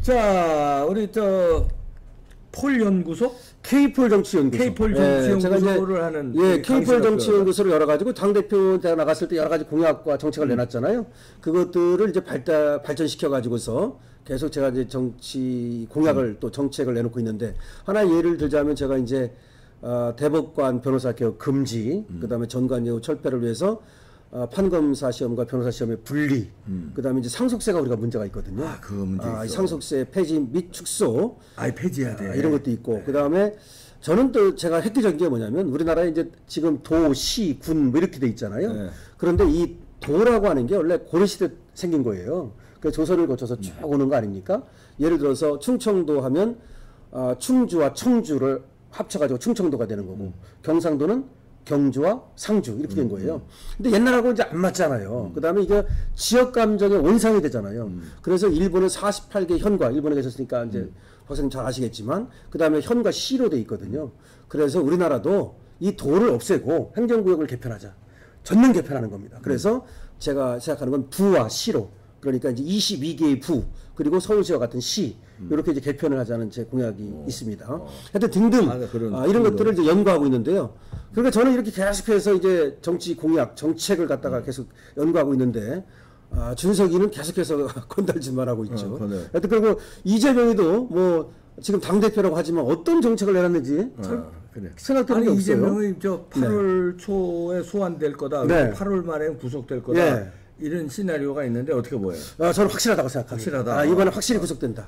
자, 우리 폴 연구소? K폴 정치연구소. K폴 정치연구소를 하는. K폴 정치연구소를 열어가지고 당대표 때 나갔을 때 여러 가지 공약과 정책을 내놨잖아요. 그것들을 이제 발전시켜가지고서 계속 제가 이제 정치 공약을 또 정책을 내놓고 있는데, 하나 예를 들자면 제가 이제 대법관 변호사 개혁 금지, 그다음에 전관예우 철폐를 위해서 판검사 시험과 변호사 시험의 분리, 그다음에 이제 상속세가 우리가 문제가 있거든요. 그 문제 있어. 상속세 폐지 및 축소, 폐지해야 돼. 이런 것도 있고, 그다음에 저는 또 제가 획기적인 게 뭐냐면, 우리나라에 이제 지금 도, 시, 군 뭐 이렇게 돼 있잖아요. 그런데 이 도라고 하는 게 원래 고려시대 생긴 거예요. 그 조선을 거쳐서 쭉 오는 거 아닙니까? 예를 들어서 충청도 하면 충주와 청주를 합쳐가지고 충청도가 되는 거고, 경상도는 경주와 상주 이렇게 된 거예요. 근데 옛날하고 이제 안 맞잖아요. 그다음에 이게 지역 감정의 원상이 되잖아요. 그래서 일본은 48개 현과, 일본에 계셨으니까 이제 박사님 잘 아시겠지만, 그다음에 현과 시로 돼 있거든요. 그래서 우리나라도 이 도를 없애고 행정구역을 개편하자. 전면 개편하는 겁니다. 그래서 제가 생각하는 건 부와 시로, 그러니까 이제 22개의 부, 그리고 서울시와 같은 시, 이렇게 이제 개편을 하자는 제 공약이 있습니다. 하여튼 등등 이런 것들을 이제 연구하고 있는데요. 그러니까 저는 이렇게 계속해서 이제 정치 공약, 정책을 갖다가 계속 연구하고 있는데, 준석이는 계속해서 건달짓만 하고 있죠. 하여튼 그리고 이재명이도 뭐 지금 당대표라고 하지만 어떤 정책을 내놨는지 생각해보는 게 없어요. 이재명이 8월 초에 소환될 거다. 8월 말에 구속될 거다. 이런 시나리오가 있는데 어떻게 보여요? 저는 확실하다고 생각합니다. 확실하다. 이번에 확실히 구속된다.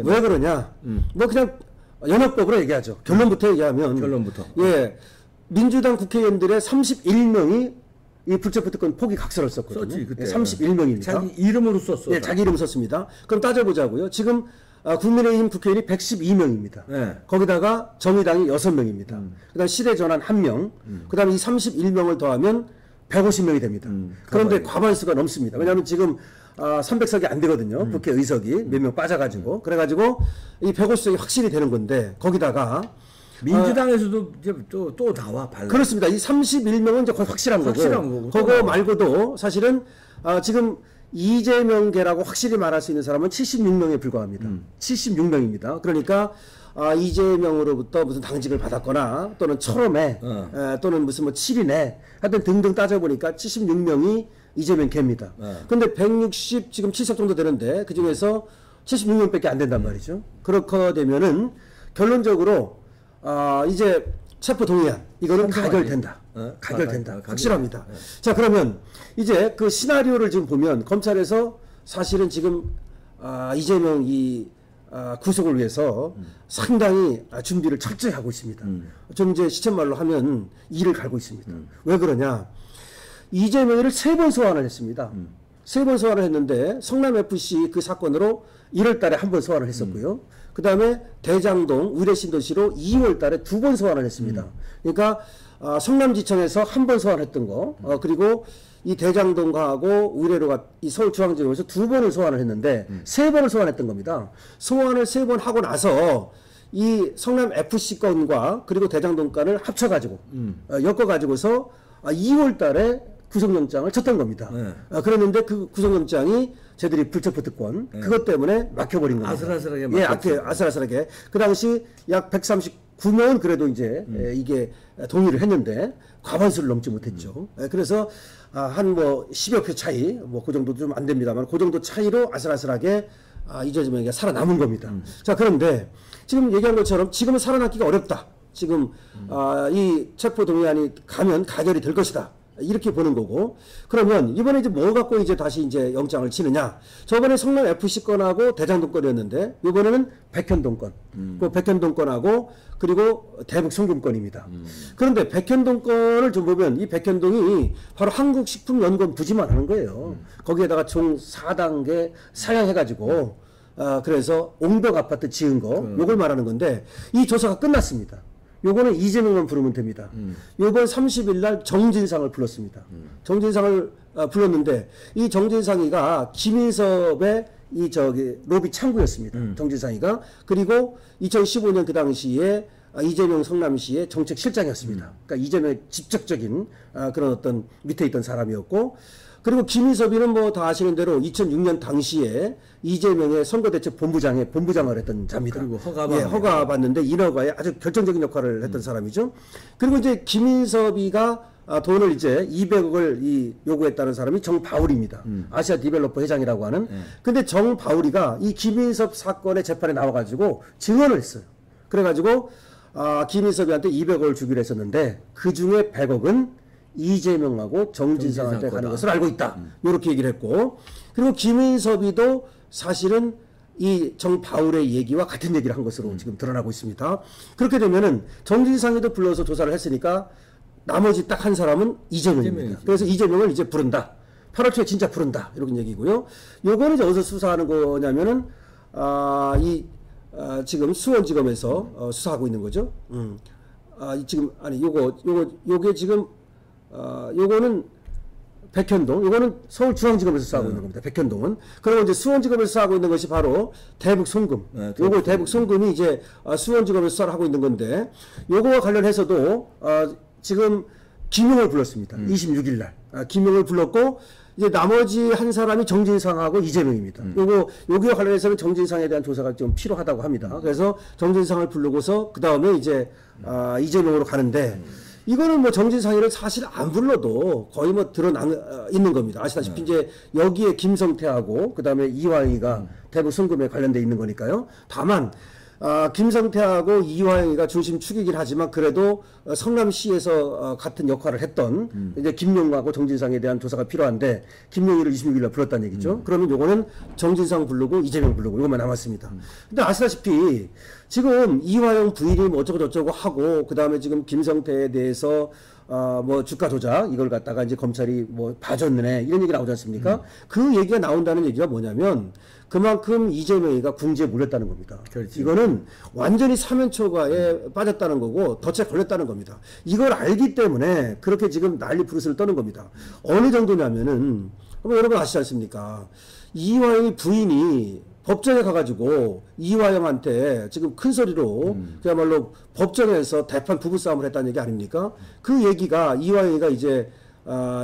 왜 그러냐? 뭐 그냥 연합법으로 얘기하죠. 결론부터 얘기하면. 민주당 국회의원들의 31명이 이 불체포 특권 포기 각서를 썼거든요. 썼지, 그때. 31명입니다. 자기 이름으로 썼어. 자기 이름 썼습니다. 그럼 따져보자고요. 지금 국민의힘 국회의원이 112명입니다. 거기다가 정의당이 6명입니다. 그다음 시대전환 1명. 그다음에 이 31명을 더하면 150명이 됩니다. 그런데 과반수가 넘습니다. 왜냐하면 지금 300석이 안 되거든요. 국회 의석이 몇 명 빠져가지고. 그래가지고 이 150석이 확실히 되는 건데, 거기다가 민주당에서도 이제 또 나와 발라. 그렇습니다. 이 31명은 이제 거의 확실한 거고. 그거 말고도 사실은 지금 이재명계라고 확실히 말할 수 있는 사람은 76명에 불과합니다. 76명입니다. 그러니까 이재명으로부터 무슨 당직을 받았거나, 또는 철험에, 또는 무슨 뭐 7인에, 하여튼 등등 따져보니까 76명이 이재명 계입니다. 근데 160 지금 7석 정도 되는데, 그 중에서 76명밖에 안 된단 말이죠. 그렇게 되면은 결론적으로 이제 체포 동의안 이거는 가결된다. 가결된다. 확실합니다. 자, 그러면 이제 그 시나리오를 지금 보면, 검찰에서 사실은 지금 이재명 구속을 위해서 상당히 준비를 철저히 하고 있습니다. 좀 이제 시쳇말로 하면 이를 갈고 있습니다. 왜 그러냐? 이재명을 3번 소환을 했습니다. 3번 소환을 했는데, 성남FC 그 사건으로 1월 달에 1번 소환을 했었고요. 그 다음에 대장동 의뢰신도시로 2월 달에 2번 소환을 했습니다. 그러니까 성남지청에서 1번 소환했던 거, 그리고 이 대장동하고 의뢰로가 이 서울중앙지검에서 2번을 소환을 했는데 3번을 소환했던 겁니다. 소환을 3번 하고 나서 이 성남FC 건과 그리고 대장동 건을 합쳐가지고 엮어가지고서 2월 달에 구속영장을 쳤던 겁니다. 그랬는데 그 구속영장이 쟤들이 불체포 특권 그것 때문에 막혀버린 겁니다. 아슬아슬하게 막혔죠. 아슬아슬하게. 그 당시 약 139명은 그래도 이제 이게 동의를 했는데 과반수를 넘지 못했죠. 그래서 한 뭐 10여 표 차이, 뭐 그 정도 좀 안 됩니다만 그 정도 차이로 아슬아슬하게 이재명이 살아남은 겁니다. 자, 그런데 지금 얘기한 것처럼 지금은 살아남기가 어렵다. 지금 이 체포 동의안이 가면 가결이 될 것이다. 이렇게 보는 거고, 그러면 이번에 이제 뭐 갖고 이제 다시 이제 영장을 치느냐? 저번에 성남 FC 건하고 대장동 건이었는데, 이번에는 백현동 건, 그 백현동 건하고 그리고 대북 송금 건입니다. 그런데 백현동 건을 좀 보면 이 백현동이 바로 한국식품연구원 부지만 하는 거예요. 거기에다가 총 4단계 사양해가지고 그래서 옹벽 아파트 지은 거, 요걸 말하는 건데, 이 조사가 끝났습니다. 요거는 이재명만 부르면 됩니다. 요번 30일 날 정진상을 불렀습니다. 정진상을 불렀는데, 이 정진상이가 김인섭의 로비 창구였습니다. 정진상이가. 그리고 2015년 그 당시에 이재명 성남시의 정책실장이었습니다. 그러니까 이재명의 직접적인 그런 어떤 밑에 있던 사람이었고, 그리고 김인섭이는 뭐 다 아시는 대로 2006년 당시에 이재명의 선거대책본부장에 본부장을 했던 자입니다. 그리고 허가 받는데 인허가에 아주 결정적인 역할을 했던 사람이죠. 그리고 이제 김인섭이가 돈을 이제 200억을 요구했다는 사람이 정바울입니다. 아시아 디벨로퍼 회장이라고 하는. 근데 정바울이가 이 김인섭 사건의 재판에 나와가지고 증언을 했어요. 그래가지고 김인섭이한테 200억을 주기로 했었는데 그 중에 100억은 이재명하고 정진상한테 가는 것을 알고 있다. 이렇게 얘기를 했고, 그리고 김인섭이도 사실은 이 정바울의 얘기와 같은 얘기를 한 것으로 지금 드러나고 있습니다. 그렇게 되면은 정진상에도 불러서 조사를 했으니까 나머지 딱 한 사람은 이재명입니다. 그래서 이재명을 이제 부른다. 8월 초에 진짜 부른다. 이런 얘기고요. 요거는 이제 어디서 수사하는 거냐면은 지금 수원지검에서 수사하고 있는 거죠. 지금 아니 요게 지금 요거는 백현동, 요거는 서울중앙지검에서 수사하고 있는 겁니다. 백현동은. 그리고 이제 수원지검에서 수사하고 있는 것이 바로 대북송금. 요거 대북송금이 이제 수원지검에서 수사를 하고 있는 건데, 요거와 관련해서도 지금 김용을 불렀습니다. 26일 날. 김용을 불렀고, 이제 나머지 한 사람이 정진상하고 이재명입니다. 여기와 관련해서는 정진상에 대한 조사가 좀 필요하다고 합니다. 그래서 정진상을 부르고서 그 다음에 이제 이재명으로 가는데, 이거는 뭐 정진상이를 사실 안 불러도 거의 뭐 드러나 있는 겁니다. 아시다시피 이제 여기에 김성태하고 그 다음에 이화영이가 대북 송금에 관련돼 있는 거니까요. 다만 김성태하고 이화영이가 중심 축이긴 하지만 그래도 성남시에서 같은 역할을 했던 이제 김용하고 정진상에 대한 조사가 필요한데, 김용희를 26일 날 불렀다는 얘기죠. 그러면 요거는 정진상 부르고 이재명 부르고 이것만 남았습니다. 근데 아시다시피 지금 이화영 부인이 뭐 어쩌고저쩌고 하고, 그 다음에 지금 김성태에 대해서 뭐 주가 조작 이걸 갖다가 이제 검찰이 뭐 봐줬네 이런 얘기 나오지 않습니까? 그 얘기가 나온다는 얘기가 뭐냐면 그만큼 이재명이가 궁지에 몰렸다는 겁니다. 그렇지. 이거는 완전히 사면초가에 빠졌다는 거고 덫에 걸렸다는 겁니다. 이걸 알기 때문에 그렇게 지금 난리 부르스를 떠는 겁니다. 어느 정도냐면은 여러분 아시지 않습니까? 이화영이 부인이 법정에 가가지고 이화영한테 지금 큰 소리로 그야말로 법정에서 대판 부부싸움을 했다는 얘기 아닙니까? 그 얘기가 이화영이가 이제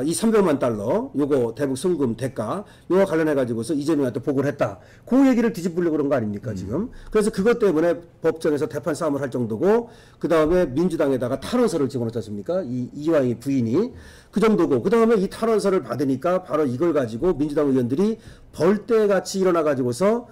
이 300만 달러 요거 대북 송금 대가 요거 관련해가지고서 이재명한테 보고를 했다. 그 얘기를 뒤집으려고 그런 거 아닙니까 지금? 그래서 그것 때문에 법정에서 대판 싸움을 할 정도고, 그 다음에 민주당에다가 탈원서를 집어넣지 않습니까? 이화영이 부인이 그 정도고, 그 다음에 이 탈원서를 받으니까 바로 이걸 가지고 민주당 의원들이 벌떼같이 일어나가지고서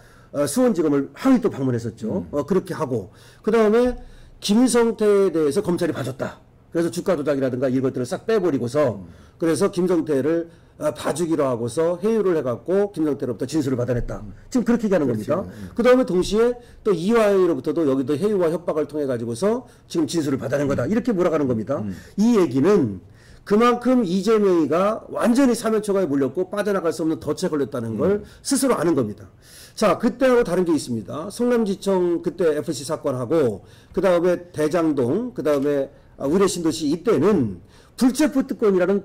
수원지검을 항의 또 방문했었죠. 그렇게 하고, 그 다음에 김성태에 대해서 검찰이 봐줬다. 그래서 주가 조작이라든가 이것들을 싹 빼버리고서 그래서 김성태를 봐주기로 하고서 회유를 해갖고 김성태로부터 진술을 받아냈다. 지금 그렇게 얘기하는 겁니다. 그 다음에 동시에 또 이화영으로부터도 여기도 회유와 협박을 통해 가지고서 지금 진술을 받아낸 거다. 이렇게 몰아가는 겁니다. 이 얘기는 그만큼 이재명이가 완전히 사면초가에 몰렸고 빠져나갈 수 없는 덫에 걸렸다는 걸 스스로 아는 겁니다. 자, 그때하고 다른 게 있습니다. 성남지청 그때 FC 사건하고 그 다음에 대장동, 그 다음에 의뢰신도시 이때는 불체포 특권이라는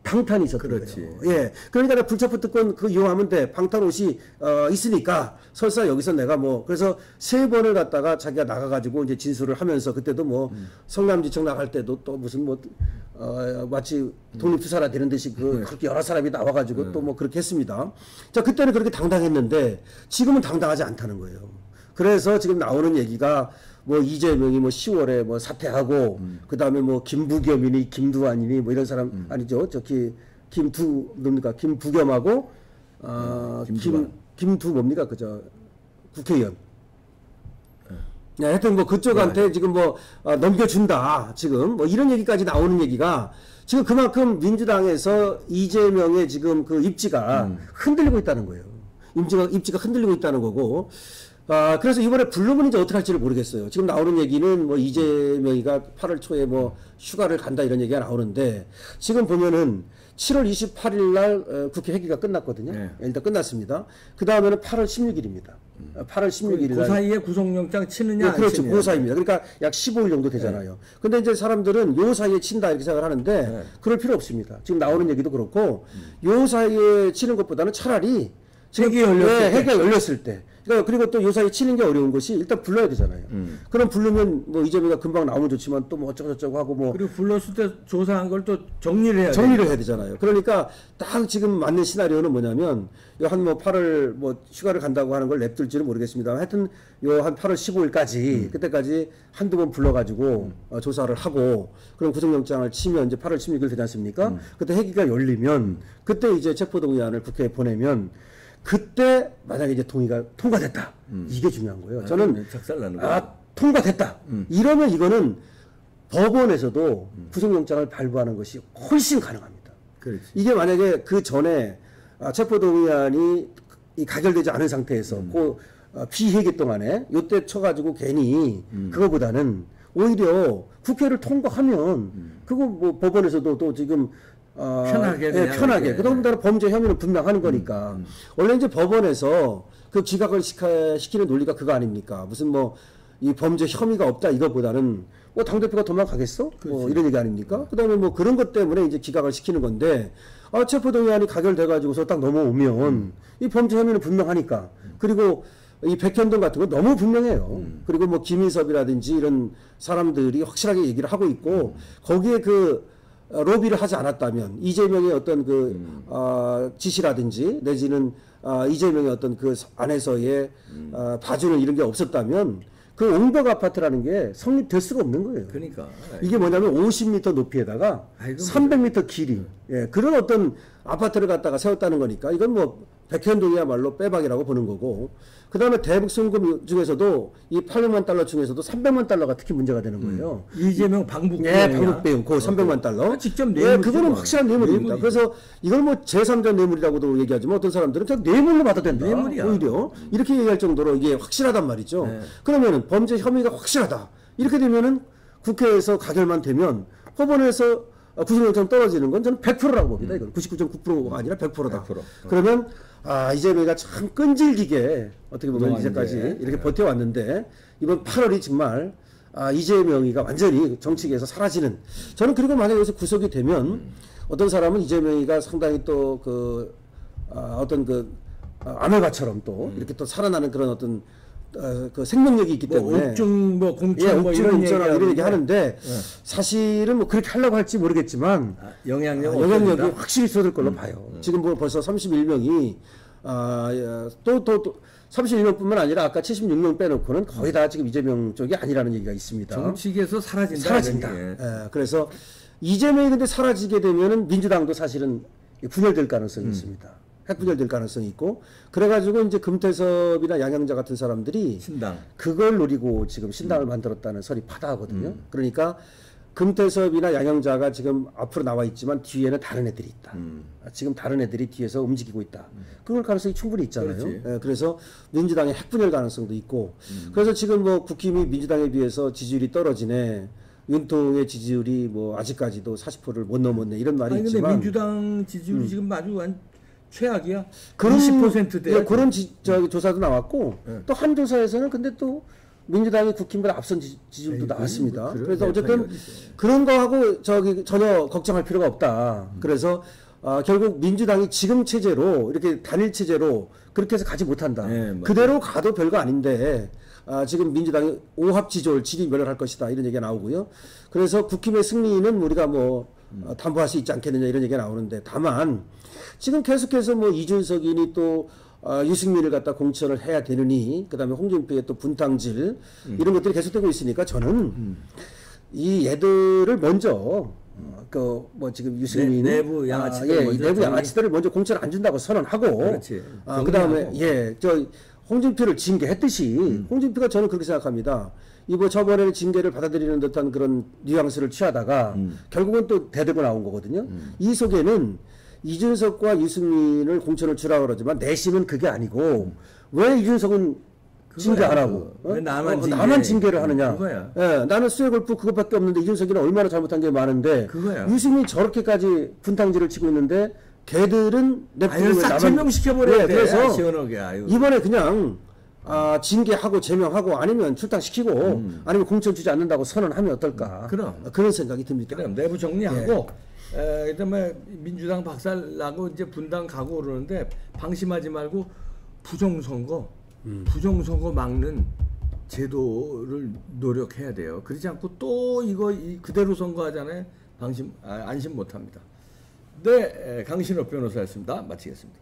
방탄이 있었던 거예요. 예, 그러니까 불체포 특권 그 이용하면 돼. 방탄 옷이 있으니까 설사 여기서 내가 뭐 그래서 3번을 갖다가 자기가 나가가지고 이제 진술을 하면서 그때도 뭐 성남지청 나갈 때도 또 무슨 뭐 마치 독립투사라 되는 듯이 그렇게 여러 사람이 나와가지고 또 뭐 그렇게 했습니다. 자, 그때는 그렇게 당당했는데 지금은 당당하지 않다는 거예요. 그래서 지금 나오는 얘기가 뭐 이재명이 뭐 10월에 뭐 사퇴하고 그 다음에 뭐 김부겸이니 김두한이니 뭐 이런 사람 아니죠. 저기 뭡니까 김부겸하고 김두 뭡니까 그저 국회의원. 네, 하여튼 뭐 그쪽한테 지금 뭐 넘겨준다 지금 뭐 이런 얘기까지 나오는 얘기가 지금 그만큼 민주당에서 이재명의 지금 그 입지가 흔들리고 있다는 거예요. 입지가 흔들리고 있다는 거고. 그래서 이번에 부르면 이제 어떻게 할지를 모르겠어요. 지금 나오는 얘기는 뭐 이재명이가 8월 초에 뭐 휴가를 간다 이런 얘기가 나오는데, 지금 보면은 7월 28일 날 국회 회기가 끝났거든요. 네. 일단 끝났습니다. 그 다음에는 8월 16일입니다. 8월 16일 날. 그 사이에 구속영장 치느냐? 네, 그렇죠. 그 사이입니다. 그러니까 약 15일 정도 되잖아요. 네. 근데 이제 사람들은 요 사이에 친다 이렇게 생각을 하는데 네. 그럴 필요 없습니다. 지금 나오는 얘기도 그렇고 요 사이에 치는 것보다는 차라리 회기가 열렸을 때. 회기가 열렸을 때. 그러니까 그리고 또 요 사이 치는 게 어려운 것이 일단 불러야 되잖아요. 그럼 부르면 뭐 이재명이가 금방 나오면 좋지만 또 뭐 어쩌고저쩌고 하고 뭐 그리고 불렀을 때 조사한 걸 또 정리를 해야 되잖아요. 그러니까 딱 지금 맞는 시나리오는 뭐냐면 한 뭐 8월 뭐 휴가를 간다고 하는 걸 냅둘지는 모르겠습니다. 하여튼 요 한 8월 15일까지 그때까지 한두 번 불러가지고 조사를 하고 그럼 구속영장을 치면 이제 8월 16일 되지 않습니까? 그때 회기가 열리면 그때 이제 체포동의안을 국회에 보내면 그때 만약에 이제 동의가 통과됐다. 이게 중요한 거예요. 저는 작살나는 거예요. 통과됐다. 이러면 이거는 법원에서도 구속영장을 발부하는 것이 훨씬 가능합니다. 그렇지. 이게 만약에 그 전에 체포동의안이 가결되지 않은 상태에서 그 비회기 동안에 요때 쳐가지고 괜히 그거보다는 오히려 국회를 통과하면 그거 뭐 법원에서도 또 지금 편하게 편하게 그다음에 범죄 혐의는 분명하는 거니까 원래 이제 법원에서 그 기각을 시키는 논리가 그거 아닙니까? 무슨 뭐 이 범죄 혐의가 없다 이거보다는 뭐 당대표가 도망가겠어? 뭐 이런 얘기 아닙니까? 그다음에 뭐 그런 것 때문에 이제 기각을 시키는 건데 체포동의안이 가결돼가지고서 딱 넘어오면 이 범죄 혐의는 분명하니까 그리고 이 백현동 같은 거 너무 분명해요. 그리고 뭐 김인섭이라든지 이런 사람들이 확실하게 얘기를 하고 있고 거기에 그 로비를 하지 않았다면 이재명의 어떤 그 지시라든지 내지는 이재명의 어떤 그 안에서의 봐주는 이런 게 없었다면 그 옹벽 아파트라는 게 성립될 수가 없는 거예요. 그러니까 이게 뭐냐면 50m 높이에다가 300m 길이 그런 어떤 아파트를 갖다가 세웠다는 거니까 이건 뭐 백현동이야말로 빼박이라고 보는 거고 그 다음에 대북 송금 중에서도 이 800만 달러 중에서도 300만 달러가 특히 문제가 되는 거예요. 이재명 방북 방북 배용 그 300만 달러. 직접 뇌물. 그거는 확실한 뇌물입니다. 그래서 이걸 뭐 제3자 뇌물이라고도 얘기하지만 어떤 사람들은 그냥 뇌물로 받아도 된다. 뇌물이야. 오히려 이렇게 얘기할 정도로 이게 확실하단 말이죠. 그러면은 범죄 혐의가 확실하다. 이렇게 되면은 국회에서 가결만 되면 법원에서 구속영장 떨어지는 건 저는 100%라고 봅니다. 이건 99.9%가 아니라 100%다. 100%. 그러면 이재명이가 참 끈질기게 어떻게 보면 이제까지 이렇게 버텨왔는데 이번 8월이 정말 이재명이가 완전히 정치계에서 사라지는 저는 그리고 만약에 여기서 구속이 되면 어떤 사람은 이재명이가 상당히 또 그 어떤 그 아메바처럼 또 이렇게 또 살아나는 그런 어떤 그 생명력이 있기 때문에 옥중 뭐 공천 뭐 이런 얘기 하는데 사실은 뭐 그렇게 하려고 할지 모르겠지만 영향력이 확실히 줄어들 걸로 봐요. 지금 뭐 벌써 31명이 또 31명뿐만 아니라 아까 76명 빼놓고는 거의 다 지금 이재명 쪽이 아니라는 얘기가 있습니다. 정치계에서 사라진다. 그래서 이재명이 근데 사라지게 되면은 민주당도 사실은 분열될 가능성이 있습니다. 핵분열될 가능성이 있고 그래가지고 이제 금태섭이나 양양자 같은 사람들이 신당 그걸 노리고 지금 신당을 만들었다는 설이 파다하거든요. 그러니까 금태섭이나 양양자가 지금 앞으로 나와 있지만 뒤에는 다른 애들이 있다. 지금 다른 애들이 뒤에서 움직이고 있다. 그럴 가능성이 충분히 있잖아요. 그래서 민주당의 핵분열 가능성도 있고 그래서 지금 뭐 국힘이 민주당에 비해서 지지율이 떨어지네. 윤통의 지지율이 뭐 아직까지도 40%를 못 넘었네 이런 말이 있지만 근데 민주당 지지율이 지금 아주 최악이야. 20%대. 그런 조사도 나왔고 또 한 조사에서는 근데 또 민주당이 국힘보다 앞선 지지율도 나왔습니다. 그래서 어쨌든 그런 거하고 전혀 걱정할 필요가 없다. 그래서 결국 민주당이 지금 체제로 이렇게 단일 체제로 그렇게 해서 가지 못한다. 그대로 가도 별거 아닌데 지금 민주당이 오합지졸 질의멸렬할 것이다 이런 얘기가 나오고요. 그래서 국힘의 승리는 우리가 뭐 담보할 수 있지 않겠느냐 이런 얘기가 나오는데 다만 지금 계속해서 뭐 이준석이니 또 유승민을 갖다 공천을 해야 되느니 그다음에 홍준표의 또 분탕질 이런 것들이 계속되고 있으니까 저는 이 얘들을 먼저 그 뭐 지금 유승민 내부 양아치들 내부 양아치들을 먼저 공천 안 준다고 선언하고 그다음에 저 홍준표를 징계했듯이 홍준표가 저는 그렇게 생각합니다. 이거 저번에는 징계를 받아들이는 듯한 그런 뉘앙스를 취하다가 결국은 또 대들고 나온 거거든요. 이 속에는 이준석과 유승민을 공천을 주라고 그러지만 내심은 그게 아니고 왜 이준석은 징계 안 하고 왜 나만 징계를 하느냐. 나는 수해골프 그것밖에 없는데 이준석이는 얼마나 잘못한 게 많은데 유승민이 저렇게까지 분탕질을 치고 있는데 걔들은 냅두고 싹 제명시켜버려야 돼. 그래서 시원하게, 이번에 그냥 징계하고 제명하고 아니면 출당시키고 아니면 공천 주지 않는다고 선언하면 어떨까. 그런 생각이 듭니다. 그럼 내부 정리하고 그다음에 민주당 박살나고 이제 분당 가고 그러는데 방심하지 말고 부정선거 부정선거 막는 제도를 노력해야 돼요. 그러지 않고 또 이거 그대로 선거하잖아요. 안심 못합니다. 네, 강신업 변호사였습니다. 마치겠습니다.